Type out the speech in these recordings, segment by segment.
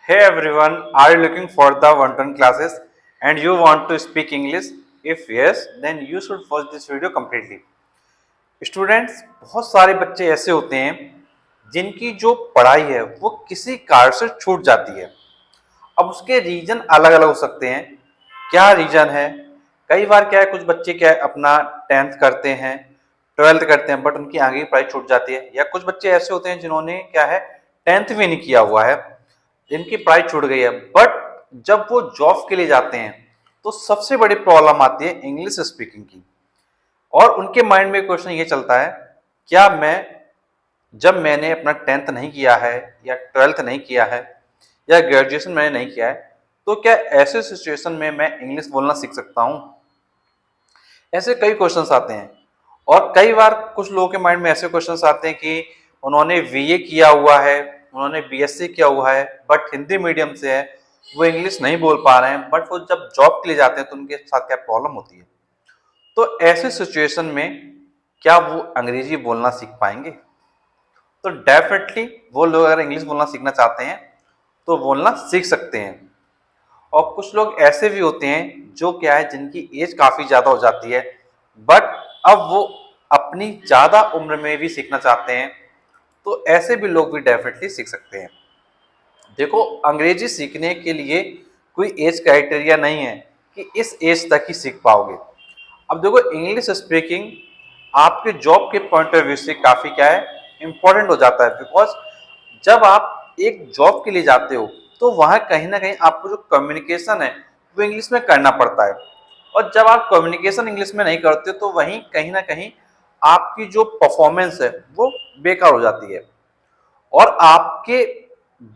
Hey everyone, are you looking for the one-to-one classes and you want to speak English? If yes, then you should watch this video completely. Students, बहुत सारे बच्चे ऐसे होते हैं जिनकी जो पढ़ाई है वो किसी कारण से छूट जाती है। अब उसके रीजन अलग अलग हो सकते हैं। क्या रीजन है? कई बार क्या है, कुछ बच्चे क्या है अपना 10th करते हैं, 12th करते हैं, बट उनकी आगे की पढ़ाई छूट जाती है। या कुछ बच्चे ऐसे होते हैं जिन्होंने क्या है 10th भी नहीं किया हुआ है, जिनकी पढ़ाई छूट गई है, बट जब वो जॉब के लिए जाते हैं तो सबसे बड़ी प्रॉब्लम आती है इंग्लिश स्पीकिंग की। और उनके माइंड में क्वेश्चन ये चलता है, क्या मैं जब मैंने अपना 10th नहीं किया है या 12th नहीं किया है या ग्रेजुएशन मैंने नहीं किया है, तो क्या ऐसे सिचुएशन में मैं इंग्लिश बोलना सीख सकता हूँ? ऐसे कई क्वेश्चंस आते हैं। और कई बार कुछ लोगों के माइंड में ऐसे क्वेश्चंस आते हैं कि उन्होंने बीए किया हुआ है, उन्होंने बीएससी किया हुआ है, बट हिंदी मीडियम से है, वो इंग्लिश नहीं बोल पा रहे हैं, बट वो जब जॉब के लिए जाते हैं तो उनके साथ क्या प्रॉब्लम होती है। तो ऐसे सिचुएशन में क्या वो अंग्रेजी बोलना सीख पाएंगे? तो डेफिनेटली वो लोग अगर इंग्लिश बोलना सीखना चाहते हैं तो बोलना सीख सकते हैं। और कुछ लोग ऐसे भी होते हैं जो क्या है, जिनकी एज काफी ज्यादा हो जाती है, बट अब वो अपनी ज्यादा उम्र में भी सीखना चाहते हैं, तो ऐसे भी लोग भी डेफिनेटली सीख सकते हैं। देखो, अंग्रेजी सीखने के लिए कोई एज क्राइटेरिया नहीं है कि इस एज तक ही सीख पाओगे। अब देखो, इंग्लिश स्पीकिंग आपके जॉब के पॉइंट ऑफ व्यू से काफी क्या है इंपॉर्टेंट हो जाता है, बिकॉज जब आप एक जॉब के लिए जाते हो तो वहां कहीं ना कहीं आपको जो कम्युनिकेशन है वो इंग्लिश में करना पड़ता है। और जब आप कम्युनिकेशन इंग्लिश में नहीं करते तो वहीं कहीं ना कहीं आपकी जो परफॉर्मेंस है वो बेकार हो जाती है। और आपके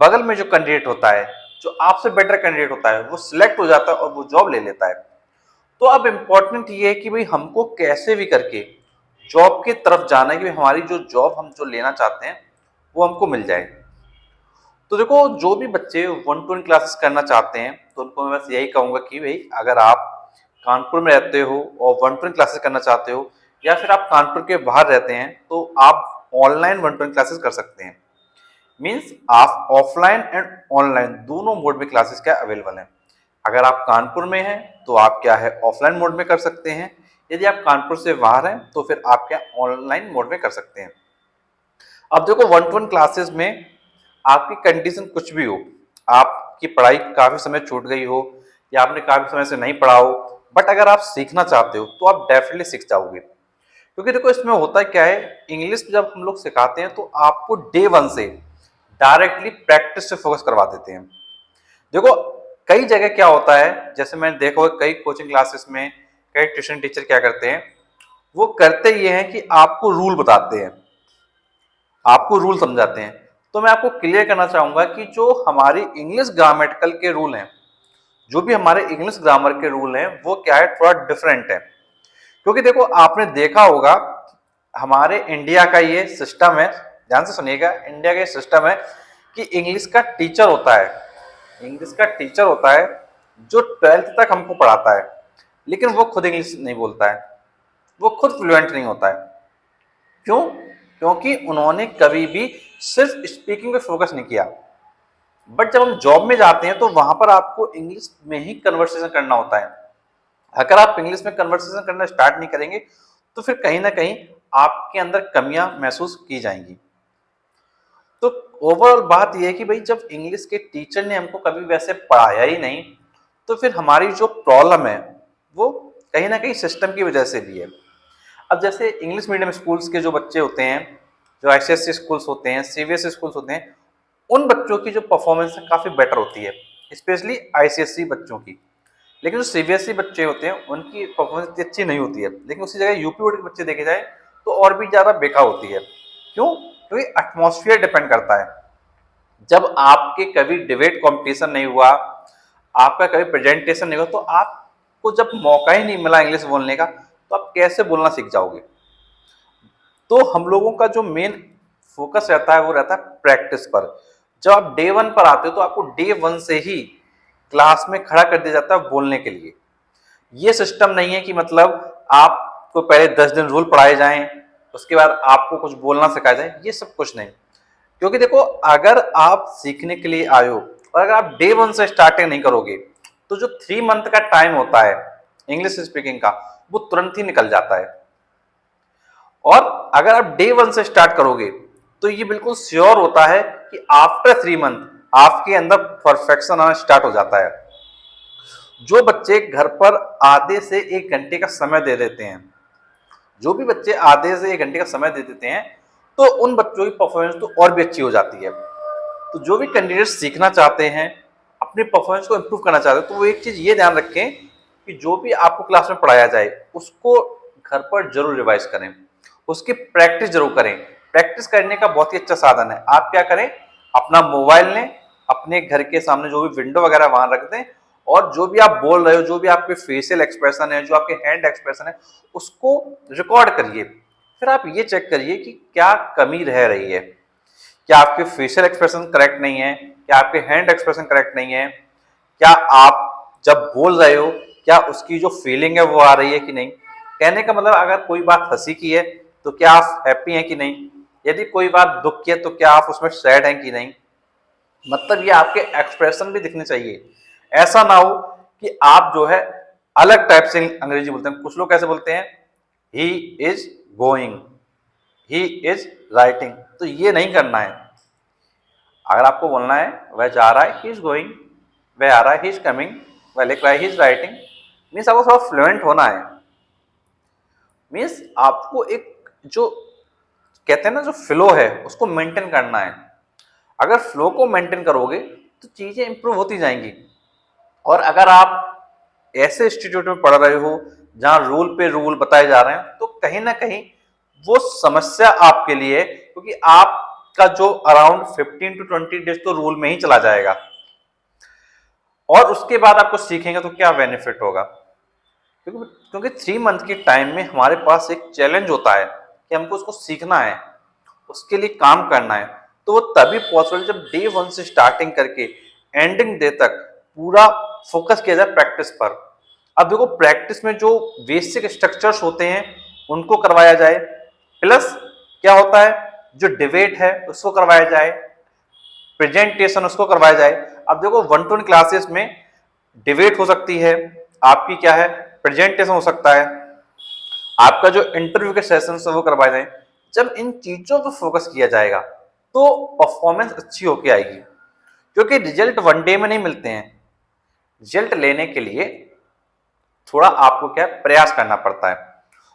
बगल में जो कैंडिडेट होता है, जो आपसे बेटर कैंडिडेट होता है, वो सिलेक्ट हो जाता है और वो जॉब ले लेता है। तो अब इम्पोर्टेंट ये है कि भाई हमको कैसे भी करके जॉब की तरफ जाना है कि हमारी जो जॉब हम जो लेना चाहते हैं वो हमको मिल जाए। तो देखो, जो भी बच्चे 1-to-1 क्लासेस करना चाहते हैं तो उनको मैं बस यही कहूंगा कि भाई अगर आप कानपुर में रहते हो और 1-to-1 क्लासेस करना चाहते हो, या फिर आप कानपुर के बाहर रहते हैं, तो आप ऑनलाइन 1-to-1 क्लासेस कर सकते हैं। मीन्स आप ऑफलाइन एंड ऑनलाइन दोनों मोड में क्लासेस क्या अवेलेबल हैं। अगर आप कानपुर में हैं तो आप क्या है ऑफलाइन मोड में कर सकते हैं। यदि आप कानपुर से बाहर हैं तो फिर आप क्या ऑनलाइन मोड में कर सकते हैं। अब देखो, 1-to-1 क्लासेस में आपकी कंडीशन कुछ भी हो, आपकी पढ़ाई काफी समय छूट गई हो या आपने काफी समय से नहीं पढ़ा हो, बट अगर आप सीखना चाहते हो तो आप डेफिनेटली सीख जाओगे। क्योंकि देखो, इसमें होता क्या है, इंग्लिश जब हम लोग सिखाते हैं तो आपको डे 1 से डायरेक्टली प्रैक्टिस से फोकस करवा देते हैं। देखो, कई जगह क्या होता है, जैसे मैंने देखा हुआ कई कोचिंग क्लासेस में कई ट्यूशन टीचर क्या करते हैं, वो करते ये हैं कि आपको रूल बताते हैं, आपको रूल समझाते हैं। तो मैं आपको क्लियर करना चाहूंगा कि जो हमारी इंग्लिश ग्रामेटिकल के रूल हैं, जो भी हमारे इंग्लिश ग्रामर के रूल हैं, वो क्या है थोड़ा डिफरेंट है। क्योंकि देखो, आपने देखा होगा हमारे इंडिया का ये सिस्टम है, ध्यान से सुनिएगा, इंडिया का ये सिस्टम है कि इंग्लिश का टीचर होता है, इंग्लिश का टीचर होता है जो 12th तक हमको पढ़ाता है, लेकिन वो खुद इंग्लिश नहीं बोलता है, वो खुद फ्लुएंट नहीं होता है। क्यों? क्योंकि उन्होंने कभी भी सिर्फ स्पीकिंग पे फोकस नहीं किया। बट जब हम जॉब में जाते हैं तो वहां पर आपको इंग्लिश में ही कन्वर्सेशन करना होता है। अगर आप इंग्लिश में कन्वर्सेशन करना स्टार्ट नहीं करेंगे तो फिर कहीं ना कहीं आपके अंदर कमियां महसूस की जाएंगी। तो ओवरऑल बात यह है कि भाई जब इंग्लिश के टीचर ने हमको कभी वैसे पढ़ाया ही नहीं, तो फिर हमारी जो प्रॉब्लम है वो कहीं ना कहीं सिस्टम की वजह से भी है। अब जैसे इंग्लिश मीडियम स्कूल्स के जो बच्चे होते हैं, जो आईसीएससी स्कूल्स होते हैं, सीबीएसई स्कूल्स होते हैं, उन बच्चों की जो परफॉर्मेंस है काफ़ी बेटर होती है, स्पेशली आईसीएससी बच्चों की। लेकिन जो सीबीएसई बच्चे होते हैं उनकी परफॉर्मेंस इतनी अच्छी नहीं होती है। लेकिन उसी जगह यूपी बोर्ड के बच्चे देखे जाए तो और भी ज़्यादा बेकार होती है। क्यों? क्योंकि एटमॉस्फेयर डिपेंड करता है। जब आपके कभी डिबेट कंपटीशन नहीं हुआ, आपका कभी प्रेजेंटेशन नहीं हुआ, तो आपको जब मौका ही नहीं मिला इंग्लिश बोलने का, तो आप कैसे बोलना सीख जाओगे? तो हम लोगों का जो मेन फोकस रहता है वो रहता है प्रैक्टिस पर। जब आप डे 1 पर आते हो तो आपको डे 1 से ही क्लास में खड़ा कर दिया जाता है बोलने के लिए। ये सिस्टम नहीं है कि मतलब आपको पहले 10 दिन रूल पढ़ाए जाएं, उसके बाद आपको कुछ बोलना सिखाया जाए, ये सब कुछ नहीं। क्योंकि देखो, अगर आप सीखने के लिए आए हो और अगर आप डे 1 से स्टार्टिंग नहीं करोगे तो जो 3 मंथ का टाइम होता है इंग्लिश स्पीकिंग का वो तुरंत ही निकल जाता है। और अगर आप डे 1 से स्टार्ट करोगे तो ये बिल्कुल श्योर होता है कि आफ्टर 3 मंथ आपके अंदर परफेक्शन आना स्टार्ट हो जाता है। जो बच्चे घर पर आधे से 1 घंटे का समय दे देते हैं, जो भी बच्चे आधे से 1 घंटे का समय दे देते हैं, तो उन बच्चों की परफॉर्मेंस तो और भी अच्छी हो जाती है। तो जो भी कैंडिडेट सीखना चाहते हैं, अपने परफॉर्मेंस को इम्प्रूव करना चाहते हैं, तो वो एक चीज ये ध्यान रखें कि जो भी आपको क्लास में पढ़ाया जाए उसको घर पर जरूर रिवाइज करें, उसकी प्रैक्टिस जरूर करें। प्रैक्टिस करने का बहुत ही अच्छा साधन है। आप क्या करें, अपना मोबाइल लें, अपने घर के सामने जो भी विंडो वगैरह वहां रख दें, और जो भी आप बोल रहे हो, जो भी आपके फेशियल एक्सप्रेशन है, जो आपके हैंड एक्सप्रेशन है, उसको रिकॉर्ड करिए। फिर आप ये चेक करिए कि क्या कमी रह रही है, क्या आपके फेशियल एक्सप्रेशन करेक्ट नहीं है, क्या आपके हैंड एक्सप्रेशन करेक्ट नहीं है, क्या आप जब बोल रहे हो क्या उसकी जो फीलिंग है वो आ रही है कि नहीं। कहने का मतलब अगर कोई बात हंसी की है तो क्या आप हैप्पी हैं कि नहीं, यदि कोई बात दुख की है तो क्या आप उसमें सैड हैं कि नहीं। मतलब ये आपके एक्सप्रेशन भी दिखने चाहिए। ऐसा ना हो कि आप जो है अलग टाइप से अंग्रेजी बोलते हैं। कुछ लोग कैसे बोलते हैं, he is going, he is writing, तो ये नहीं करना है। अगर आपको बोलना है वह जा रहा है, ही इज गोइंग, वह आ रहा है, ही इज कमिंग, वह लिख रहा है, ही इज राइटिंग, मीन्स आपको थोड़ा फ्लुएंट होना है। मीन्स आपको एक जो कहते हैं ना जो फ्लो है उसको मेंटेन करना है। अगर फ्लो को मेंटेन करोगे तो चीजें इंप्रूव होती जाएंगी। और अगर आप ऐसे इंस्टीट्यूट में पढ़ रहे हो जहां रूल पे रूल बताए जा रहे हैं तो कहीं ना कहीं वो समस्या आपके लिए है, क्योंकि आपका जो अराउंड 15 to 20 डेज तो रूल में ही चला जाएगा। और उसके बाद आपको सीखेंगे तो क्या बेनिफिट होगा, क्योंकि 3 मंथ के टाइम में हमारे पास एक चैलेंज होता है कि हमको उसको सीखना है, उसके लिए काम करना है। तो वो तभी पॉसिबल जब डे 1 से स्टार्टिंग करके एंडिंग डे तक पूरा फोकस किया जाए प्रैक्टिस पर। अब देखो प्रैक्टिस में जो बेसिक स्ट्रक्चर्स होते हैं उनको करवाया जाए, प्लस क्या होता है जो डिबेट है उसको करवाया जाए, प्रेजेंटेशन उसको करवाया जाए। अब देखो 1-to-1 क्लासेस में डिबेट हो सकती है, आपकी क्या है प्रेजेंटेशन हो सकता है, आपका जो इंटरव्यू के सेशन है वो करवाए जाए। जब इन चीजों पर फोकस किया जाएगा तो परफॉर्मेंस अच्छी होके आएगी, क्योंकि रिजल्ट 1 डे में नहीं मिलते हैं। रिजल्ट लेने के लिए थोड़ा आपको क्या प्रयास करना पड़ता है।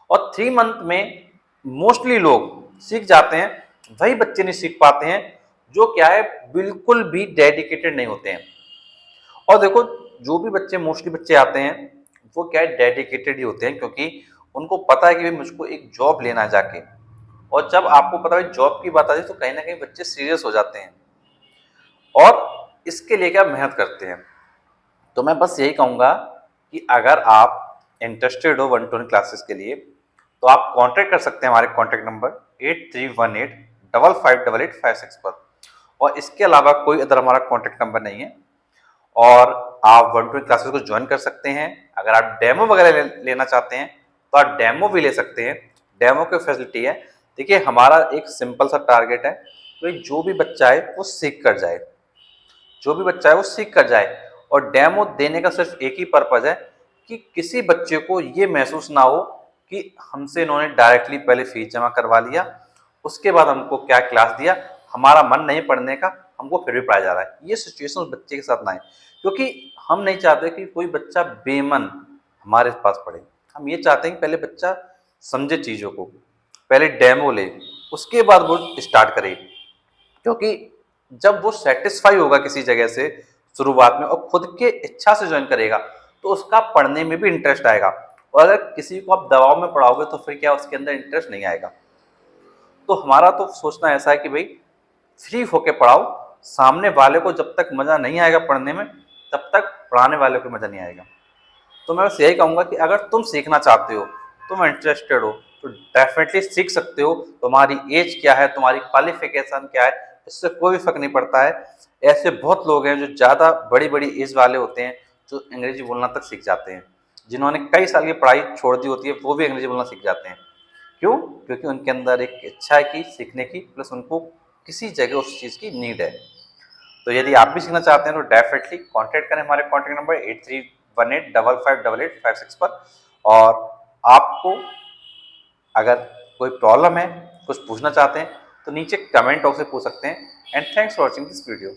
और 3 मंथ में मोस्टली लोग सीख जाते हैं, वही बच्चे नहीं सीख पाते हैं जो क्या है बिल्कुल भी डेडिकेटेड नहीं होते हैं। और देखो जो भी बच्चे मोस्टली बच्चे आते हैं वो क्या है डेडिकेटेड ही होते हैं, क्योंकि उनको पता है कि भाई मुझको एक जॉब लेना है जाके। और जब आपको पता है जॉब की बात आती है तो कहीं ना कहीं बच्चे सीरियस हो जाते हैं और इसके लिए क्या मेहनत करते हैं। तो मैं बस यही कहूँगा कि अगर आप इंटरेस्टेड हो 1-to-1 क्लासेस के लिए तो आप कांटेक्ट कर सकते हैं हमारे कांटेक्ट नंबर 8318558856 पर। और इसके अलावा कोई अदर हमारा कांटेक्ट नंबर नहीं है। और आप 1-to-1 क्लासेस को ज्वाइन कर सकते हैं। अगर आप डेमो वगैरह लेना चाहते हैं तो आप डेमो भी ले सकते हैं, डेमो की फैसिलिटी है। देखिए हमारा एक सिंपल सा टारगेट है कि जो भी बच्चा है वो सीख कर जाए, जो भी बच्चा है वो सीख कर जाए। और डेमो देने का सिर्फ एक ही पर्पज है कि किसी बच्चे को ये महसूस ना हो कि हमसे इन्होंने डायरेक्टली पहले फीस जमा करवा लिया, उसके बाद हमको क्या क्लास दिया, हमारा मन नहीं पढ़ने का, हमको फिर भी पढ़ाया जा रहा है। ये सिचुएशन उस बच्चे के साथ ना आए, क्योंकि हम नहीं चाहते कि कोई बच्चा बेमन हमारे पास पढ़े। हम ये चाहते हैं कि पहले बच्चा समझे चीज़ों को, पहले डेमो ले, उसके बाद वो स्टार्ट करे। क्योंकि जब वो सेटिस्फाई होगा किसी जगह से शुरुआत में और खुद के इच्छा से ज्वाइन करेगा तो उसका पढ़ने में भी इंटरेस्ट आएगा। और अगर किसी को आप दबाव में पढ़ाओगे तो फिर क्या उसके अंदर इंटरेस्ट नहीं आएगा। तो हमारा तो सोचना ऐसा है कि भाई फ्री होके पढ़ाओ, सामने वाले को जब तक मजा नहीं आएगा पढ़ने में तब तक पढ़ाने वाले को मजा नहीं आएगा। तो मैं बस यही कहूँगा कि अगर तुम सीखना चाहते हो, तुम इंटरेस्टेड हो, तो डेफिनेटली सीख सकते हो। तुम्हारी एज क्या है, तुम्हारी क्वालिफिकेशन क्या है, इससे कोई फर्क नहीं पड़ता है। ऐसे बहुत लोग हैं जो ज़्यादा बड़ी बड़ी एज वाले होते हैं जो अंग्रेजी बोलना तक सीख जाते हैं, जिन्होंने कई साल की पढ़ाई छोड़ दी होती है वो भी अंग्रेजी बोलना सीख जाते हैं। क्यों? क्योंकि उनके अंदर एक इच्छा है कि सीखने की, प्लस उनको किसी जगह उस चीज़ की नीड है। तो यदि आप भी सीखना चाहते हैं तो डेफिनेटली कांटेक्ट करें हमारे कॉन्टैक्ट नंबर 8318555556 पर। और आपको अगर कोई प्रॉब्लम है, कुछ पूछना चाहते हैं तो नीचे कमेंट बॉक्स में पूछ सकते हैं। And thanks for watching this video.